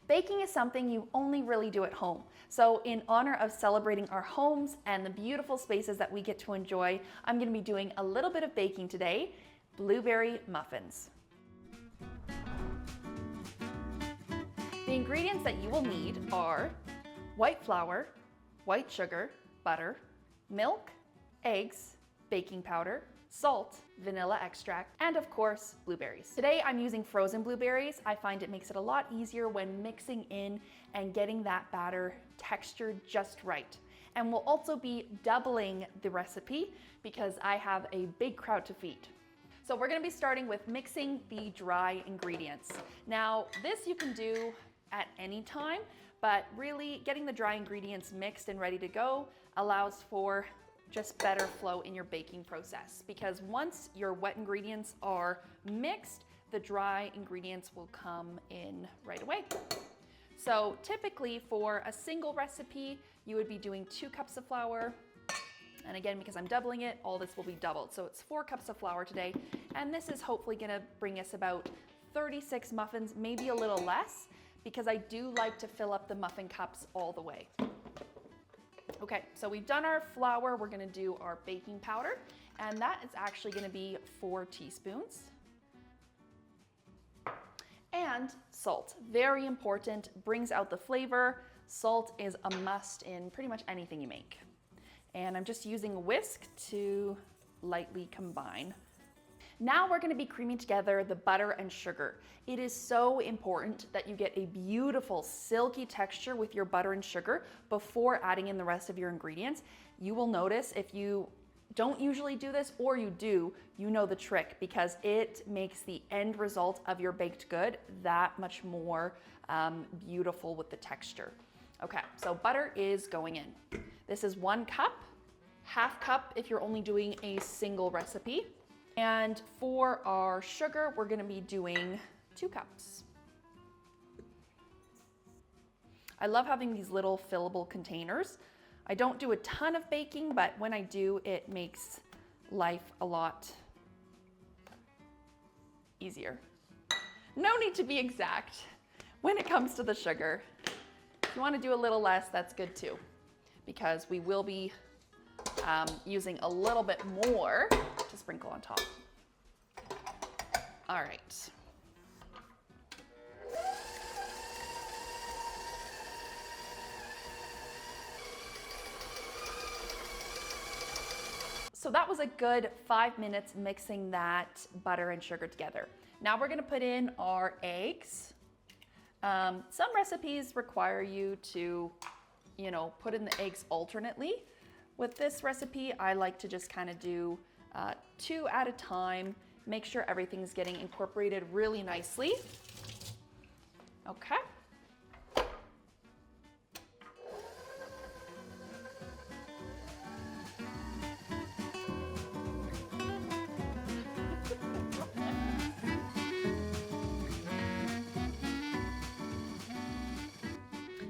Baking is something you only really do at home. So in honor of celebrating our homes and the beautiful spaces that we get to enjoy, I'm going to be doing a little bit of baking today, blueberry muffins. The ingredients that you will need are white flour, white sugar, butter, milk, eggs, baking powder, salt, vanilla extract, and of course, blueberries. Today I'm using frozen blueberries. I find it makes it a lot easier when mixing in and getting that batter textured just right. And we'll also be doubling the recipe because I have a big crowd to feed. So we're gonna be starting with mixing the dry ingredients. Now, this you can do at any time, but really getting the dry ingredients mixed and ready to go allows for just better flow in your baking process, because once your wet ingredients are mixed, the dry ingredients will come in right away. So typically for a single recipe, you would be doing 2 cups of flour. And again, because I'm doubling it, all this will be doubled. So it's 4 cups of flour today. And this is hopefully gonna bring us about 36 muffins, maybe a little less, because I do like to fill up the muffin cups all the way. Okay, so we've done our flour, we're gonna do our baking powder, and that is actually gonna be 4 teaspoons. And salt, very important, brings out the flavor. Salt is a must in pretty much anything you make. And I'm just using a whisk to lightly combine. Now we're gonna be creaming together the butter and sugar. It is so important that you get a beautiful silky texture with your butter and sugar before adding in the rest of your ingredients. You will notice if you don't usually do this, or you do, you know the trick, because it makes the end result of your baked good that much more beautiful with the texture. Okay, so butter is going in. This is 1 cup, half cup if you're only doing a single recipe. And for our sugar, we're gonna be doing 2 cups. I love having these little fillable containers. I don't do a ton of baking, but when I do, it makes life a lot easier. No need to be exact when it comes to the sugar. If you wanna do a little less, that's good too, because we will be using a little bit more to sprinkle on top. All right. So that was a good 5 minutes mixing that butter and sugar together. Now we're gonna put in our eggs. Some recipes require you to, put in the eggs alternately. With this recipe, I like to just kind of do 2 at a time, make sure everything's getting incorporated really nicely. Okay.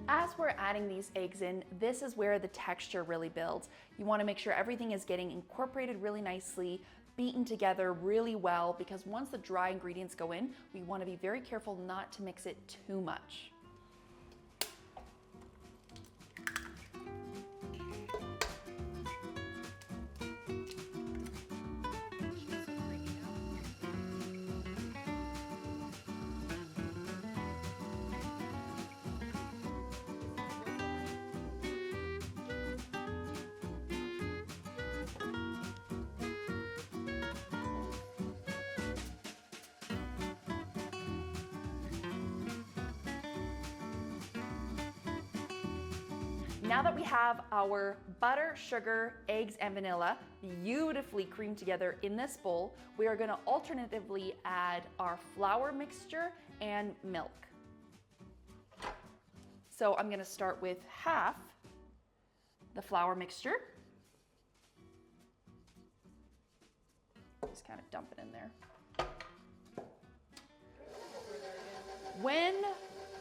As we're adding these eggs in, this is where the texture really builds. You want to make sure everything is getting incorporated really nicely, beaten together really well, because once the dry ingredients go in, we want to be very careful not to mix it too much. Now that we have our butter, sugar, eggs, and vanilla beautifully creamed together in this bowl, we are gonna alternatively add our flour mixture and milk. So I'm gonna start with half the flour mixture. Just kind of dump it in there.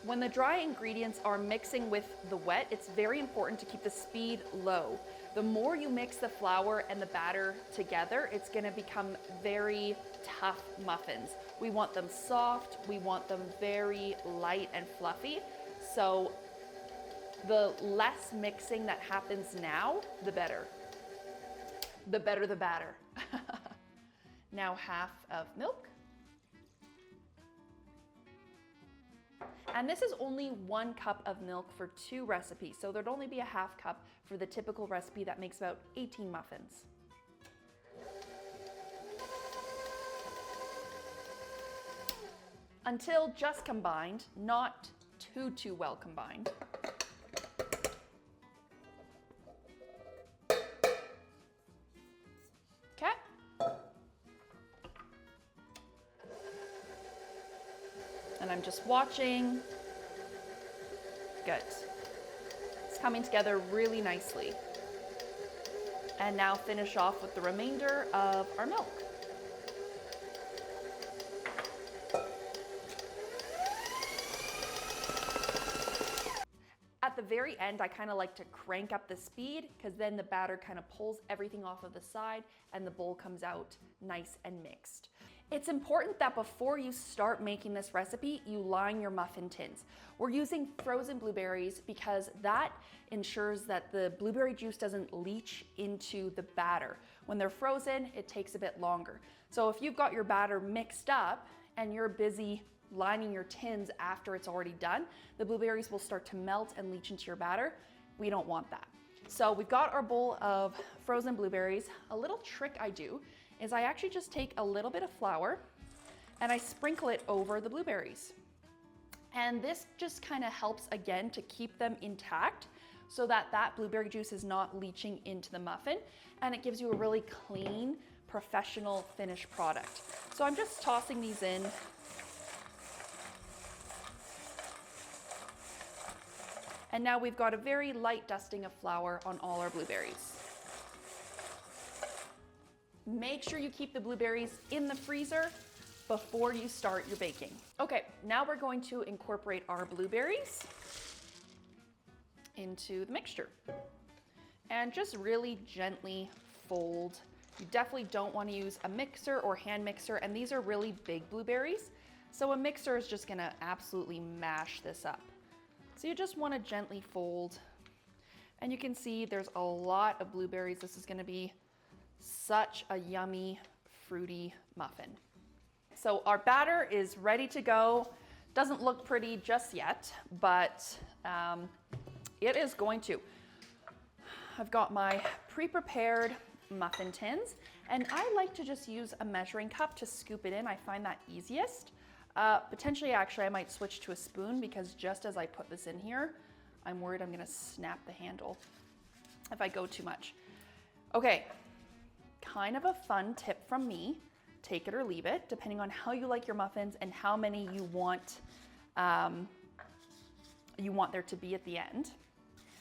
When the dry ingredients are mixing with the wet, it's very important to keep the speed low. The more you mix the flour and the batter together, it's gonna become very tough muffins. We want them soft, we want them very light and fluffy. So the less mixing that happens now, the better. The better the batter. Now half of milk. And this is only 1 cup of milk for 2 recipes, so there'd only be a half cup for the typical recipe that makes about 18 muffins. Until just combined, not too well combined. Okay. And I'm just watching. Good. It's coming together really nicely. And now finish off with the remainder of our milk. At the very end, I kind of like to crank up the speed because then the batter kind of pulls everything off of the side and the bowl comes out nice and mixed. It's important that before you start making this recipe, you line your muffin tins. We're using frozen blueberries because that ensures that the blueberry juice doesn't leach into the batter. When they're frozen, it takes a bit longer. So if you've got your batter mixed up and you're busy lining your tins after it's already done, the blueberries will start to melt and leach into your batter. We don't want that. So we've got our bowl of frozen blueberries. A little trick I do is I actually just take a little bit of flour and I sprinkle it over the blueberries. And this just kind of helps again to keep them intact so that that blueberry juice is not leaching into the muffin, and it gives you a really clean, professional finished product. So I'm just tossing these in. And now we've got a very light dusting of flour on all our blueberries. Make sure you keep the blueberries in the freezer before you start your baking. Okay, now we're going to incorporate our blueberries into the mixture. And just really gently fold. You definitely don't want to use a mixer or hand mixer, and these are really big blueberries, so a mixer is just gonna absolutely mash this up. So you just want to gently fold, and you can see there's a lot of blueberries. This is going to be such a yummy, fruity muffin. So our batter is ready to go. Doesn't look pretty just yet, but it is going to. I've got my pre-prepared muffin tins, and I like to just use a measuring cup to scoop it in. I find that easiest. Potentially, actually, I might switch to a spoon because just as I put this in here, I'm worried I'm gonna snap the handle if I go too much. Okay, kind of a fun tip from me, take it or leave it, depending on how you like your muffins and how many you want there to be at the end.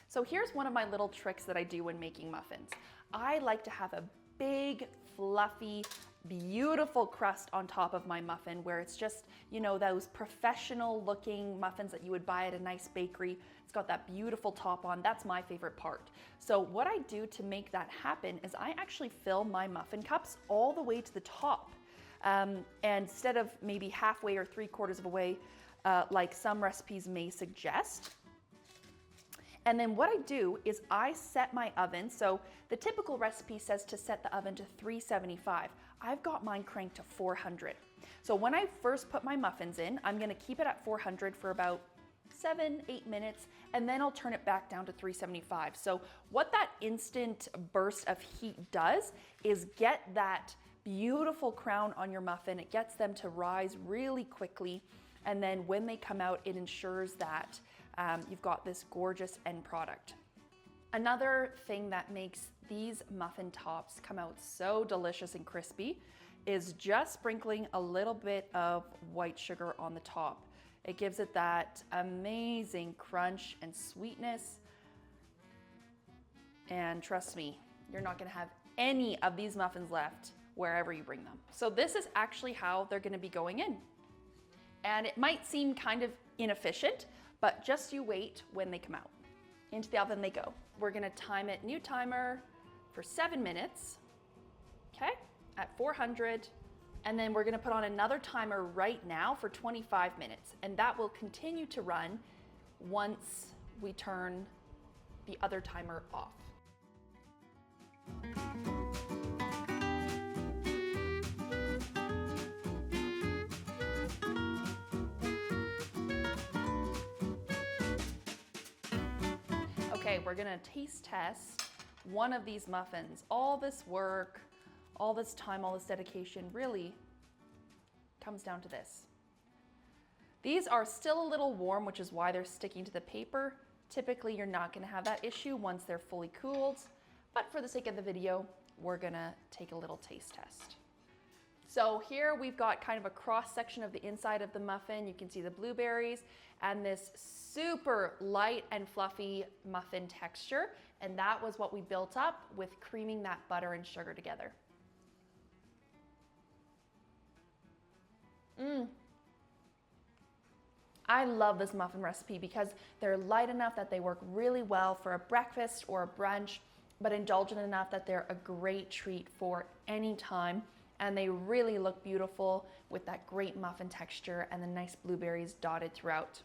So here's one of my little tricks that I do when making muffins. I like to have a big, fluffy, beautiful crust on top of my muffin where it's just, you know, those professional looking muffins that you would buy at a nice bakery. It's got that beautiful top on. That's my favorite part. So what I do to make that happen is I actually fill my muffin cups all the way to the top. And instead of maybe halfway or 3/4 of a way, like some recipes may suggest. And then what I do is I set my oven. So the typical recipe says to set the oven to 375. I've got mine cranked to 400. So when I first put my muffins in, I'm gonna keep it at 400 for about 7-8 minutes, and then I'll turn it back down to 375. So what that instant burst of heat does is get that beautiful crown on your muffin. It gets them to rise really quickly. And then when they come out, it ensures that you've got this gorgeous end product. Another thing that makes these muffin tops come out so delicious and crispy is just sprinkling a little bit of white sugar on the top. It gives it that amazing crunch and sweetness. And trust me, you're not gonna have any of these muffins left wherever you bring them. So this is actually how they're gonna be going in. And it might seem kind of inefficient, but just you wait when they come out. Into the oven they go. We're gonna time it, new timer, for 7 minutes, okay, at 400. And then we're gonna put on another timer right now for 25 minutes. And that will continue to run once we turn the other timer off. Okay, we're gonna taste test one of these muffins. All this work, all this time, all this dedication really comes down to this. These are still a little warm, which is why they're sticking to the paper. Typically, you're not gonna have that issue once they're fully cooled, but for the sake of the video, we're gonna take a little taste test. So here we've got kind of a cross section of the inside of the muffin. You can see the blueberries and this super light and fluffy muffin texture. And that was what we built up with creaming that butter and sugar together. I love this muffin recipe because they're light enough that they work really well for a breakfast or a brunch, but indulgent enough that they're a great treat for any time. And they really look beautiful with that great muffin texture and the nice blueberries dotted throughout.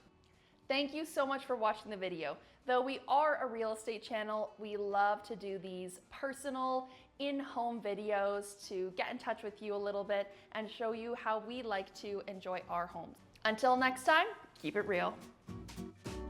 Thank you so much for watching the video. Though we are a real estate channel, we love to do these personal in-home videos to get in touch with you a little bit and show you how we like to enjoy our homes. Until next time, keep it real.